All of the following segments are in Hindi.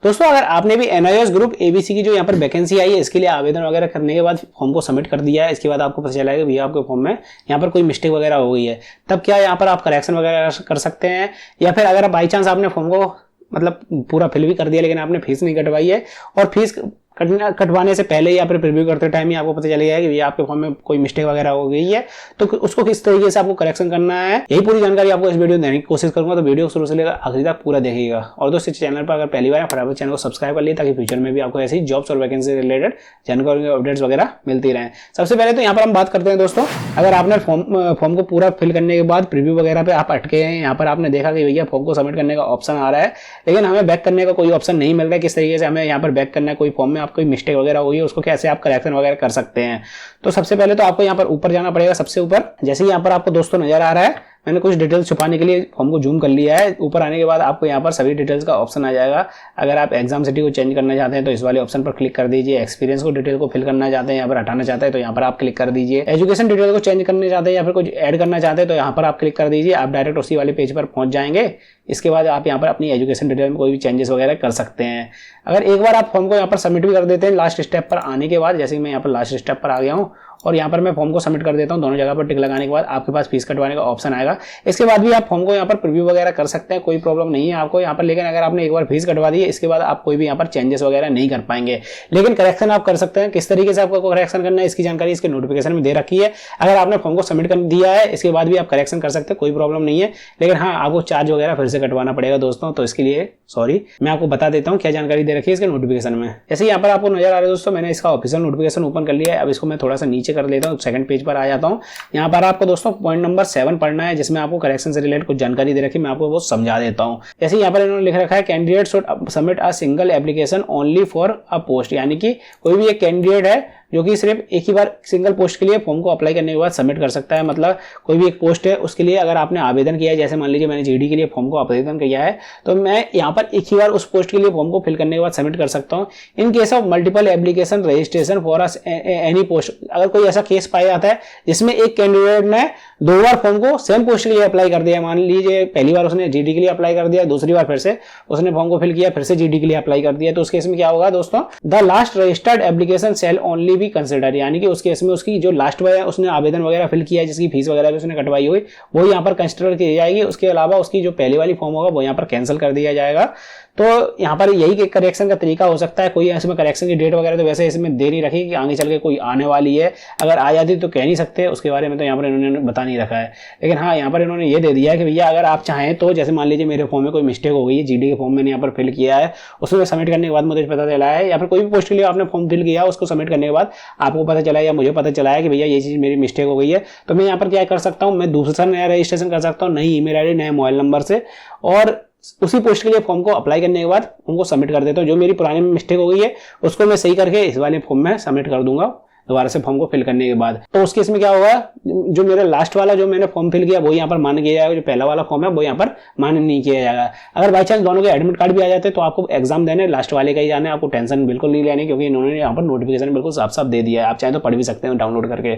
दोस्तों अगर आपने भी एनआईओएस ग्रुप एबीसी की जो यहाँ पर वैकेंसी आई है इसके लिए आवेदन वगैरह करने के बाद फॉर्म को सबमिट कर दिया है, इसके बाद आपको पता चला है कि भैया आपके फॉर्म में यहाँ पर कोई मिस्टेक वगैरह हो गई है, तब क्या यहाँ पर आप करेक्शन वगैरह कर सकते हैं। या फिर अगर बाई चांस आपने फॉर्म को मतलब पूरा फिल भी कर दिया लेकिन आपने फीस नहीं कटवाई है और फीस कटवाने से पहले या फिर प्रीव्यू करते टाइम ही आपको पता चलेगा कि भैया आपके फॉर्म में कोई मिस्टेक वगैरह हो गई है, तो उसको किस तरीके से आपको करेक्शन करना है, यही पूरी जानकारी आपको इस वीडियो में देने की कोशिश करूंगा। तो वीडियो शुरू से लेकर आखिरी तक पूरा देखिएगा। और दोस्तों चैनल पर अगर पहली बार है फटाफट चैनल को सब्सक्राइब कर लिए ताकि फ्यूचर में भी आपको ऐसी जॉब्स और वैकेंसी रिलेटेड जानकारी अपडेट्स वगैरह मिलती रहे। सबसे पहले तो यहाँ पर हम बात करते हैं दोस्तों, अगर आपने फॉर्म को पूरा फिल करने के बाद प्रीव्यू वगैरह पे आप अटके हैं, यहाँ पर आपने देखा कि भैया फॉर्म को सबमिट करने का ऑप्शन आ रहा है लेकिन हमें बैक करने का कोई ऑप्शन नहीं मिल रहा है, किस तरीके से हमें यहाँ पर बैक करना है, कोई फॉर्म में आप कोई मिस्टेक वगैरह हुई है उसको कैसे आप करेक्शन वगैरह कर सकते हैं। तो सबसे पहले तो आपको यहाँ पर ऊपर जाना पड़ेगा, सबसे ऊपर। जैसे यहाँ पर आपको दोस्तों नजर आ रहा है, मैंने कुछ डिटेल्स छुपाने के लिए फॉर्म को जूम कर लिया है। ऊपर आने के बाद आपको यहाँ पर सभी डिटेल्स का ऑप्शन आ जाएगा। अगर आप एग्जाम सिटी को चेंज करना चाहते हैं तो इस वाले ऑप्शन पर क्लिक कर दीजिए। एक्सपीरियंस को डिटेल को फिल करना चाहते हैं, यहाँ पर हटाना चाहते हैं तो यहाँ पर आप क्लिक कर दीजिए। एजुकेशन डिटेल को चेंज करना चाहते हैं या फिर कुछ ऐड करना चाहते हैं तो यहाँ पर आप क्लिक कर दीजिए। आप डायरेक्ट उसी वाले पेज पर पहुंच जाएंगे। इसके बाद आप यहाँ पर अपनी एजुकेशन डिटेल में कोई भी चेंजेस वगैरह कर सकते हैं। अगर एक बार आप फॉर्म को यहाँ पर सबमिट भी कर देते हैं लास्ट स्टेप पर आने के बाद, जैसे मैं यहाँ पर लास्ट स्टेप पर आ गया हूँ और यहाँ पर मैं फॉर्म को सबमिट कर देता हूँ, दोनों जगह पर टिक लगाने के बाद आपके पास फीस कटवाने का ऑप्शन आएगा। इसके बाद भी आप फॉर्म को यहाँ पर प्रीव्यू वगैरह कर सकते हैं, कोई प्रॉब्लम नहीं है आपको यहाँ पर। लेकिन अगर आपने एक बार फीस कटवा दी है इसके बाद आप कोई भी यहाँ पर चेंजेस वगैरह नहीं कर पाएंगे। लेकिन करेक्शन आप कर सकते हैं। किस तरीके से आपको करेक्शन करना है इसकी जानकारी इसके नोटिफिकेशन में दे रखी है। अगर आपने फॉर्म को सबमिट कर दिया है इसके बाद भी आप करेक्शन कर सकते हैं, कोई प्रॉब्लम नहीं है। लेकिन हाँ, आपको चार्ज वगैरह फिर से कटवाना पड़ेगा दोस्तों, तो इसके लिए सॉरी, मैं आपको बता देता हूँ क्या जानकारी दे रखी है इसके नोटिफिकेशन में। जैसे यहाँ पर आपको नजर आ रहा है दोस्तों, मैंने इसका ऑफिशियल नोटिफिकेशन ओपन कर लिया है। अब इसको मैं थोड़ा सा नीचे कर लेता हूँ, सेकंड पेज पर आ जाता हूँ। यहाँ पर आपको दोस्तों पॉइंट नंबर 7 पढ़ना है जिसमें आपको करेक्शन से रिलेटेड कुछ जानकारी दे रखी है, मैं आपको वो समझा देता हूँ। जैसे यहाँ पर इन्होंने लिख रखा है candidate should submit a single application only for a post, यानी कि कोई भी एक कैंडिडेट है जो कि सिर्फ एक ही बार सिंगल पोस्ट के लिए फॉर्म को अप्लाई करने के बाद सबमिट कर सकता है। मतलब कोई भी एक पोस्ट है उसके लिए अगर आपने आवेदन किया है, जैसे मान लीजिए मैंने जीडी के लिए फॉर्म को आवेदन किया है तो मैं यहाँ पर एक ही बार उस पोस्ट के लिए फॉर्म को फिल करने के बाद सबमिट कर सकता हूँ। In case of multiple application registration for any post, अगर कोई ऐसा केस पाया जाता है जिसमें एक कैंडिडेट ने 2 बार फॉर्म को सेम पोस्ट के लिए अप्लाई कर दिया, मान लीजिए पहली बार उसने जीडी के लिए अप्लाई कर दिया, दूसरी बार फिर से उसने फॉर्म को फिल किया, फिर से जीडी के लिए अप्लाई कर दिया, तो उस केस में क्या होगा दोस्तों, the last registered application shall only be consider, यानी कि उस केस में उसकी जो लास्ट बार उसने आवेदन वगैरह फिल किया है जिसकी फीस वगैरह भी उसने कटवाई हुई वो यहाँ पर कंसिडर की जाएगी। उसके अलावा उसकी जो पहली वाली फॉर्म होगा वो यहाँ पर कैंसिल कर दिया जाएगा। तो यहाँ पर यही करेक्शन का तरीका हो सकता है। कोई इसमें करेक्शन की डेट वगैरह तो वैसे इसमें दे नहीं रखी कि आगे चल के कोई आने वाली है, अगर आ जाती तो कह नहीं सकते, उसके बारे में तो यहाँ पर इन्होंने बता नहीं रखा है। लेकिन हाँ, यहाँ पर इन्होंने ये दे दिया है कि भैया अगर आप चाहें तो, जैसे मान लीजिए मेरे फॉर्म में कोई मिस्टेक हो गई है, जीडी के फॉर्म मैंने यहाँ पर फिल किया है, उसमें सबमिट करने के बाद मुझे पता चला है, या फिर कोई भी पोस्ट के लिए आपने फॉर्म फिल किया उसको सबमिट करने के बाद आपको पता चला है या मुझे पता चला है कि भैया ये चीज़ मेरी मिस्टेक हो गई है, तो मैं यहाँ पर क्या कर सकता हूँ, मैं दूसरा नया रजिस्ट्रेशन कर सकता हूँ, नई ईमेल आईडी नए मोबाइल नंबर से, और उसी पोस्ट के लिए फॉर्म को अप्लाई करने के बाद उनको सबमिट कर देता हूँ। जो मेरी पुरानी में मिस्टेक हो गई है उसको मैं सही करके इस वाले फॉर्म में सबमिट कर दूंगा दोबारा से फॉर्म को फिल करने के बाद। तो उस केस में क्या होगा, जो मेरा लास्ट वाला जो मैंने फॉर्म फिल किया वो यहाँ पर मान किया जाएगा, जो पहला वाला फॉर्म है वो यहाँ पर मान नहीं किया जाएगा। अगर बाई चांस दोनों के एडमिट कार्ड भी आ जाते हैं तो आपको एग्जाम देने लास्ट वाले का ही जाना है, आपको टेंशन बिल्कुल नहीं लेनी, क्योंकि इन्होंने यहाँ पर नोटिफिकेशन बिल्कुल साफ साफ दे दिया है। आप चाहें तो पढ़ भी सकते हैं डाउनलोड करके,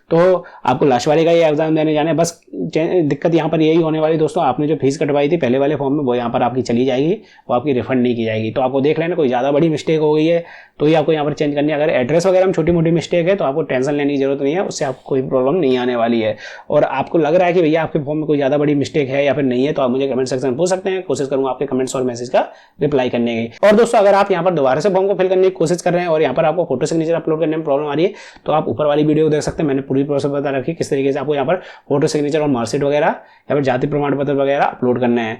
तो आपको लास्ट वाले का ही एग्जाम देने जाना है। बस दिक्कत यहाँ पर यही होने वाली दोस्तों, आपने जो फीस कटवाई थी पहले वाले फॉर्म में वो यहाँ पर आपकी चली जाएगी, वो आपकी रिफंड नहीं की जाएगी। तो आपको देख लेना कोई ज़्यादा बड़ी मिस्टेक हो गई है तो ही आपको यहाँ पर चेंज करनी है। अगर एड्रेस वगैरह में छोटी मोटी मिस्टेक है तो आपको टेंशन लेने की जरूरत नहीं है, उससे आपको कोई प्रॉब्लम नहीं आने वाली है। और आपको लग रहा है कि भैया आपके फॉर्म में कोई ज़्यादा बड़ी मिस्टेक है या फिर नहीं है तो आप मुझे कमेंट सेक्शन में पूछ सकते हैं, कोशिश करूँगा आपके कमेंट्स और मैसेज का रिप्लाई करने की। और दोस्तों अगर आप यहाँ पर दोबारा से फॉर्म को फिल करने की कोशिश कर रहे हैं और यहाँ पर आपको फोटो सिग्नेचर अपलोड करने में प्रॉब्लम आ रही है तो आप ऊपर वाली वीडियो देख सकते हैं, मैंने पूरी प्रोसेस बता रखी किस तरीके से आपको यहाँ पर फोटो सिग्नेचर और मार्कशीट वगैरह या फिर जाति प्रमाण पत्र वगैरह अपलोड करने हैं।